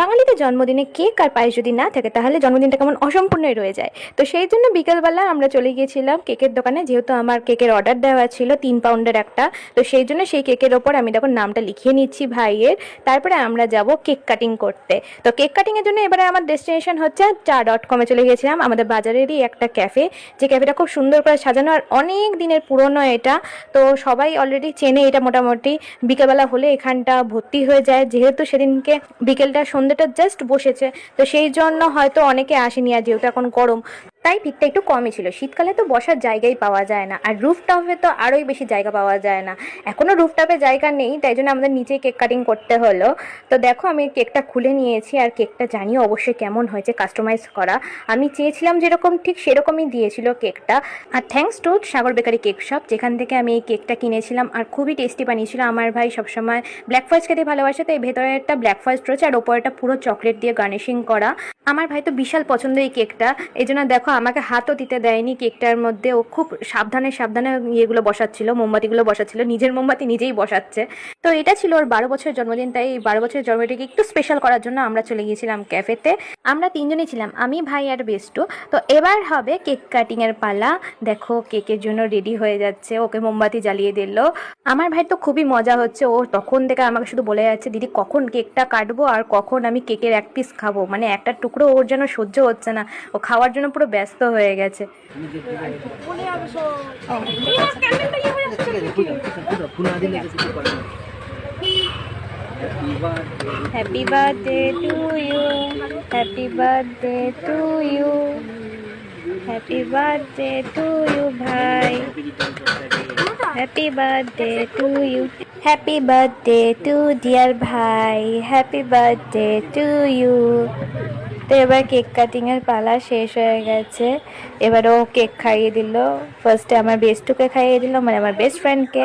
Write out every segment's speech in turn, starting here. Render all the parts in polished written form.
বাঙালিতে জন্মদিনে কেক আর পায়েস যদি না থাকে তাহলে জন্মদিনটা কেমন অসম্পূর্ণই রয়ে যায়। তো সেই জন্য বিকেলবেলা আমরা চলে গিয়েছিলাম কেকের দোকানে, যেহেতু আমার কেকের অর্ডার দেওয়া ছিল 3 পাউন্ডের একটা। তো সেই জন্য সেই কেকের ওপর আমি দেখুন নামটা লিখিয়ে নিচ্ছি ভাইয়ের। তারপরে আমরা যাব কেক কাটিং করতে। তো কেক কাটিংয়ের জন্য এবারে আমার ডেস্টিনেশন হচ্ছে চা.কমে চলে গেছিলাম, আমাদের বাজারেরই একটা ক্যাফে। যে ক্যাফেটা খুব সুন্দর করে সাজানো আর অনেক দিনের পুরনো এটা। তো সবাই অলরেডি চেনে এটা মোটামুটি। বিকেলবেলা হলে এখানটা ভর্তি হয়ে যায়, যেহেতু সেদিনকে বিকেলটা সন্ধ্যেটা জাস্ট বসেছে। তো সেই জন্য হয়তো অনেকে আসেনি, আর যেহেতু এখন গরম তাই ভিড়টা একটু কমই ছিল। শীতকালে তো বসার জায়গাই পাওয়া যায় না, আর রুফটপে তো আরোই বেশি জায়গা পাওয়া যায় না। এখনও রুফটপে জায়গা নেই, তাই জন্য আমাদের নিচেই কেক কাটিং করতে হলো। তো দেখো আমি কেকটা খুলে নিয়েছি, আর কেকটা জানিও অবশ্যই কেমন হয়েছে, কাস্টমাইজ করা। আমি চেয়েছিলাম যেরকম ঠিক সেরকমই দিয়েছিল কেকটা। আর thanks to Sagar bakery cake shop, যেখান থেকে আমি এই কেকটা কিনেছিলাম, আর খুবই টেস্টি বানিয়েছিল। আমার ভাই সবসময় ব্ল্যাক ফরেস্ট খেতে ভালোবাসে, তাই ভেতরে একটা ব্ল্যাক ফরেস্ট রয়েছে আর ওপরে একটা পুরো চকলেট দিয়ে গার্নিশিং করা। আমার ভাই তো বিশাল পছন্দ এই কেকটা, এই জন্য দেখো আমাকে হাতও দিতে দেয়নি কেকটার মধ্যে। ও খুব সাবধানে সাবধানে ইয়েগুলো বসাচ্ছিল, মোমবাতিগুলো বসাচ্ছিল, নিজের মোমবাতি নিজেই বসাচ্ছে। তো এটা ছিল ওর 12 বছরের জন্মদিন, তাই এই 12 বছরের জন্মদিনকে একটু স্পেশাল করার জন্য আমরা চলে গিয়েছিলাম ক্যাফেতে। আমরা 3জনই ছিলাম, আমি, ভাই আর বেস্টু। তো এবার হবে কেক কাটিংয়ের পালা। দেখো কেকের জন্য রেডি হয়ে যাচ্ছে, ওকে মোমবাতি জ্বালিয়ে দিল। আমার ভাই তো খুবই মজা হচ্ছে, ও তখন থেকে আমাকে শুধু বলে যাচ্ছে দিদি কখন কেকটা কাটবো আর কখন আমি কেকের এক পিস খাবো। মানে একটা টুকরো ওর যেন সহ্য হচ্ছে না, ও খাওয়ার জন্য পুরো ব্যস্ত হয়ে গেছে। Happy birthday to you, happy birthday to you, happy birthday to you ভাই, happy birthday to you, happy birthday to dear ভাই, হ্যাপি বার্থডে টু ইউ। তো এবার কেক কাটিংয়ের পালা শেষ হয়ে গেছে। এবার ও কেক খাইয়ে দিল। ফার্স্টে আমার বেস্টুকে খাইয়ে দিল, মানে আমার বেস্ট ফ্রেন্ডকে।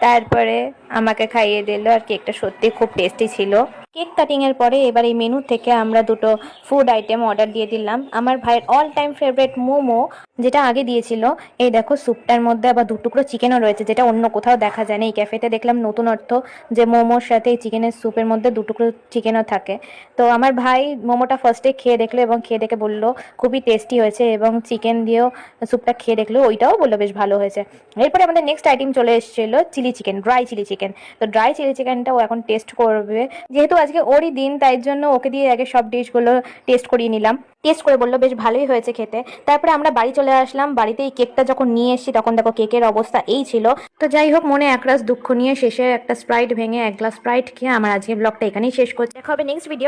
তারপরে আমাকে খাইয়ে দিল, আর কেকটা সত্যি খুব টেস্টি ছিল। কেক কাটিংয়ের পরে এবার এই মেনু থেকে আমরা দুটো ফুড আইটেম অর্ডার দিয়ে দিলাম। আমার ভাইয়ের অল টাইম ফেভারিট মোমো, যেটা আগে দিয়েছিল। এই দেখো স্যুপটার মধ্যে আবার 2 টুকরো চিকেনও রয়েছে, যেটা অন্য কোথাও দেখা যায় না। এই ক্যাফেতে দেখলাম নতুন অর্থ, যে মোমোর সাথে এই চিকেনের স্যুপের মধ্যে 2 টুকরো চিকেনও থাকে। তো আমার ভাই মোমোটা ফার্স্টে খেয়ে দেখলো, এবং খেয়ে দেখে বললো খুবই টেস্টি হয়েছে, এবং চিকেন দিয়েও স্যুপটা খেয়ে দেখলো, ওইটাও বললো বেশ ভালো হয়েছে। এরপরে আমাদের নেক্সট আইটেম চলে এসেছিলো chilli chicken, dry chilli chicken. তো ড্রাই চিলি চিকেনটা ও এখন টেস্ট করবে, যেহেতু আজকে ওরই দিন, তাই জন্য ওকে দিয়ে আগে সব ডিশগুলো টেস্ট করিয়ে নিলাম। টেস্ট করে বললো বেশ ভালোই হয়েছে খেতে। তারপরে আমরা বাড়ি চলে আসলাম। বাড়িতে এই কেকটা যখন নিয়ে এসেছি তখন দেখো কেকের অবস্থা এই ছিল। তো যাই হোক, মনে একরাশ দুঃখ নিয়ে শেষে একটা স্প্রাইট ভেঙে 1 গ্লাস স্প্রাইট খেয়ে আমার আজকে ব্লগটা এখানেই শেষ করছি। দেখা হবে নেক্সট ভিডিও।